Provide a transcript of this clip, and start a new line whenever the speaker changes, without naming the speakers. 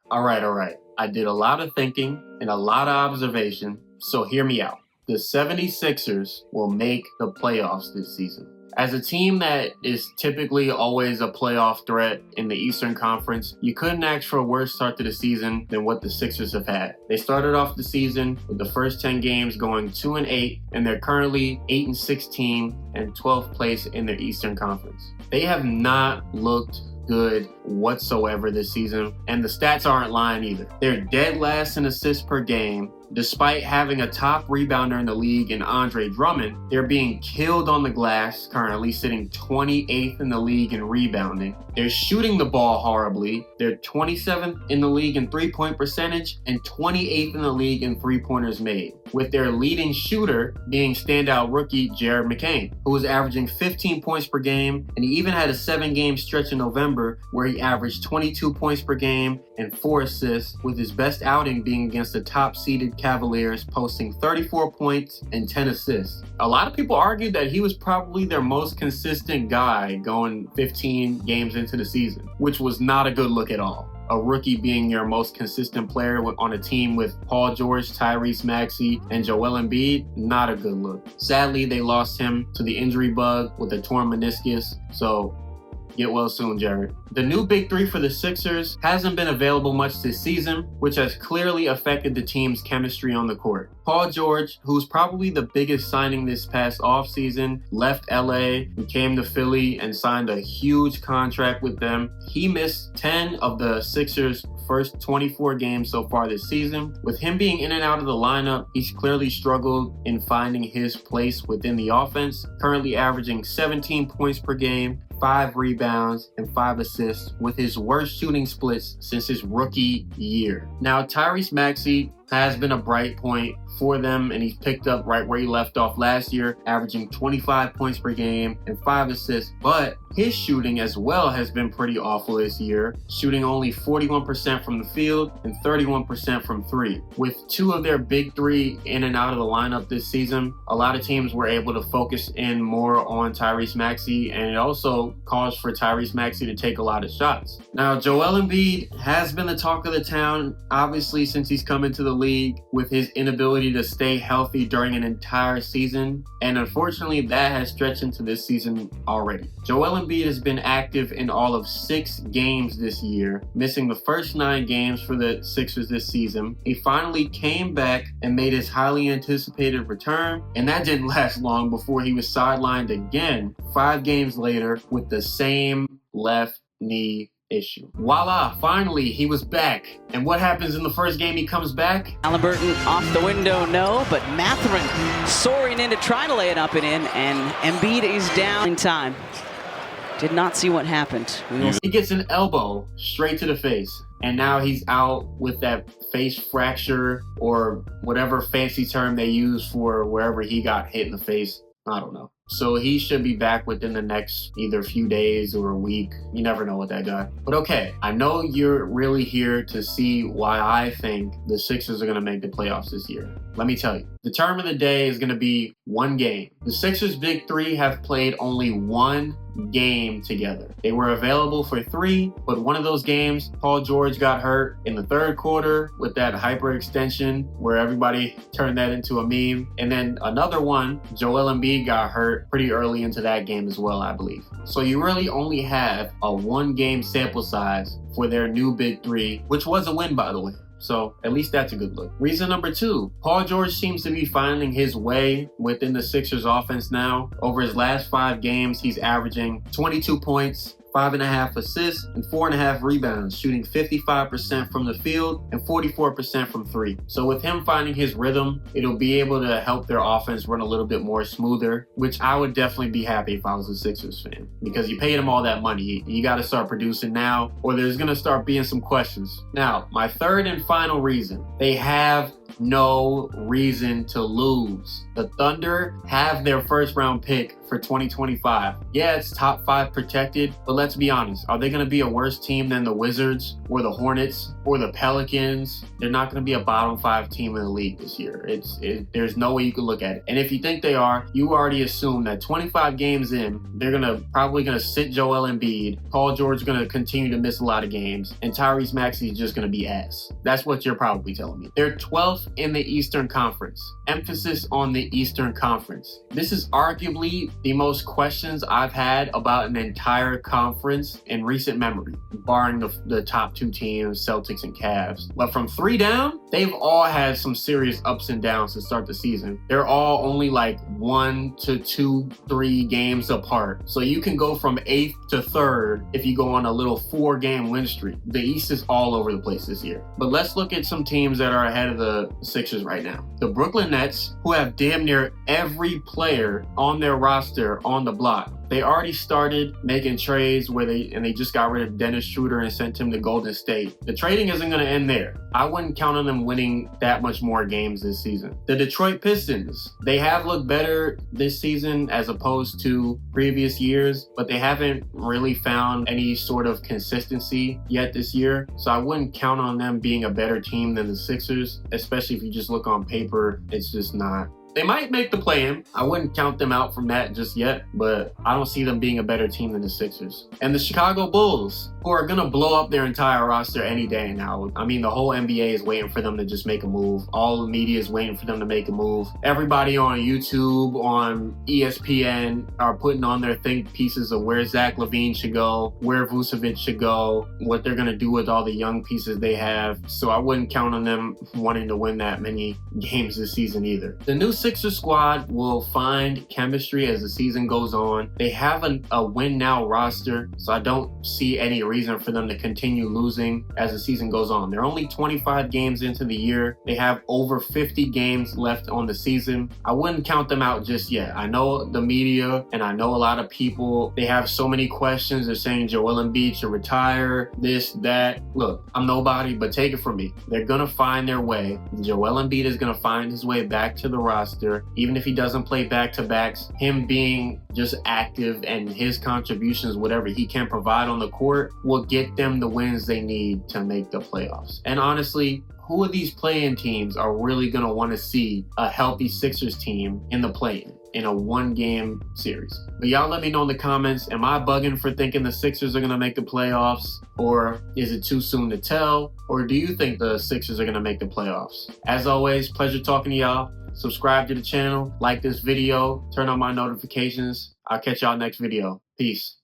All right. I did a lot of thinking and a lot of observation, so hear me out. The 76ers will make the playoffs this season. As a team that is typically always a playoff threat in the Eastern Conference, you couldn't ask for a worse start to the season than what the Sixers have had. They started off the season with the first 10 games going 2-8, and they're currently 8-16 and 12th place in the Eastern Conference. They have not looked good whatsoever this season, and the stats aren't lying either. They're dead last in assists per game. Despite having a top rebounder in the league in Andre Drummond, they're being killed on the glass, currently sitting 28th in the league in rebounding. They're shooting the ball horribly. They're 27th in the league in three-point percentage and 28th in the league in three-pointers made, with their leading shooter being standout rookie Jared McCain, who was averaging 15 points per game, and he even had a 7-game stretch in November where he averaged 22 points per game and 4 assists, with his best outing being against the top-seeded Cavaliers, posting 34 points and 10 assists. A lot of people argued that he was probably their most consistent guy going 15 games into the season, which was not a good look at all. A rookie being your most consistent player on a team with Paul George, Tyrese Maxey, and Joel Embiid, not a good look. Sadly, they lost him to the injury bug with a torn meniscus, so get well soon, Jared. The new big three for the Sixers hasn't been available much this season, which has clearly affected the team's chemistry on the court. Paul George, who's probably the biggest signing this past offseason, left LA and came to Philly and signed a huge contract with them. He missed 10 of the Sixers' first 24 games so far this season. With him being in and out of the lineup, he's clearly struggled in finding his place within the offense, currently averaging 17 points per game, 5 rebounds, and 5 assists, with his worst shooting splits since his rookie year. Now, Tyrese Maxey has been a bright point for them, and he's picked up right where he left off last year, averaging 25 points per game and 5 assists, but his shooting as well has been pretty awful this year, shooting only 41% from the field and 31% from 3. With 2 of their big 3 in and out of the lineup this season, a lot of teams were able to focus in more on Tyrese Maxey, and it also caused for Tyrese Maxey to take a lot of shots. Now, Joel Embiid has been the talk of the town, obviously, since he's come into the league with his inability to stay healthy during an entire season, and unfortunately that has stretched into this season already. Joel Embiid has been active in all of 6 games this year, missing the first 9 games for the Sixers this season. He finally came back and made his highly anticipated return, and that didn't last long before he was sidelined again 5 games later with the same left knee issue. Voila, finally he was back. And what happens in the first game he comes back?
Halliburton off the window, no, but Mathurin soaring in to try to lay it up and in, and Embiid is down in time. Did not see what happened.
He gets an elbow straight to the face, and now he's out with that face fracture, or whatever fancy term they use for wherever he got hit in the face. I don't know. So he should be back within the next either few days or a week. You never know with that guy. But okay, I know you're really here to see why I think the Sixers are going to make the playoffs this year. Let me tell you. The term of the day is going to be one game. The Sixers' big 3 have played only 1 game together. They were available for 3, but one of those games, Paul George got hurt in the 3rd quarter with that hyperextension where everybody turned that into a meme. And then another one, Joel Embiid got hurt pretty early into that game as well, I believe. So you really only have a 1-game sample size for their new big 3, which was a win, by the way. So at least that's a good look. Reason number 2, Paul George seems to be finding his way within the Sixers offense now. Over his last 5 games, he's averaging 22 points, 5.5 assists, and 4.5 rebounds, shooting 55% from the field and 44% from 3. So with him finding his rhythm, it'll be able to help their offense run a little bit more smoother, which I would definitely be happy if I was a Sixers fan, because you paid him all that money. You got to start producing now, or there's going to start being some questions. Now, my third and final reason, they have no reason to lose. The Thunder have their first round pick for 2025. Yeah, it's top 5 protected, but let's be honest. Are they going to be a worse team than the Wizards or the Hornets or the Pelicans? They're not going to be a bottom 5 team in the league this year. There's no way you can look at it. And if you think they are, you already assume that 25 games in, they're probably going to sit Joel Embiid. Paul George is going to continue to miss a lot of games, and Tyrese Maxey is just going to be ass. That's what you're probably telling me. They're 12th in the Eastern Conference. Emphasis on the Eastern Conference. This is arguably the most questions I've had about an entire conference in recent memory, barring the top 2 teams, Celtics and Cavs. But from 3 down, they've all had some serious ups and downs to start the season. They're all only like 1 to 2, 3 games apart. So you can go from 8th to 3rd if you go on a little 4-game win streak. The East is all over the place this year. But let's look at some teams that are ahead of the Sixers right now. The Brooklyn Nets, who have damn near every player on their roster on the block. They already started making trades where they just got rid of Dennis Schroeder and sent him to Golden State. The trading isn't going to end there. I wouldn't count on them winning that much more games this season. The Detroit Pistons, they have looked better this season as opposed to previous years, but they haven't really found any sort of consistency yet this year. So I wouldn't count on them being a better team than the Sixers, especially if you just look on paper. It's just not. They might make the play-in. I wouldn't count them out from that just yet, but I don't see them being a better team than the Sixers. And the Chicago Bulls, who are going to blow up their entire roster any day now. I mean, the whole NBA is waiting for them to just make a move. All the media is waiting for them to make a move. Everybody on YouTube, on ESPN, are putting on their think pieces of where Zach LaVine should go, where Vucevic should go, what they're going to do with all the young pieces they have. So I wouldn't count on them wanting to win that many games this season either. The new Sixers squad will find chemistry as the season goes on. They have a win now roster, so I don't see any reason for them to continue losing as the season goes on. They're only 25 games into the year. They have over 50 games left on the season. I wouldn't count them out just yet. I know the media and I know a lot of people, they have so many questions. They're saying Joel Embiid should retire, this, that. Look, I'm nobody, but take it from me. They're going to find their way. Joel Embiid is going to find his way back to the roster. Even if he doesn't play back-to-backs, him being just active and his contributions, whatever he can provide on the court, will get them the wins they need to make the playoffs. And honestly, who of these play-in teams are really going to want to see a healthy Sixers team in the play-in in a 1-game series? But y'all let me know in the comments, am I bugging for thinking the Sixers are going to make the playoffs? Or is it too soon to tell? Or do you think the Sixers are going to make the playoffs? As always, pleasure talking to y'all. Subscribe to the channel, like this video, turn on my notifications. I'll catch y'all next video. Peace.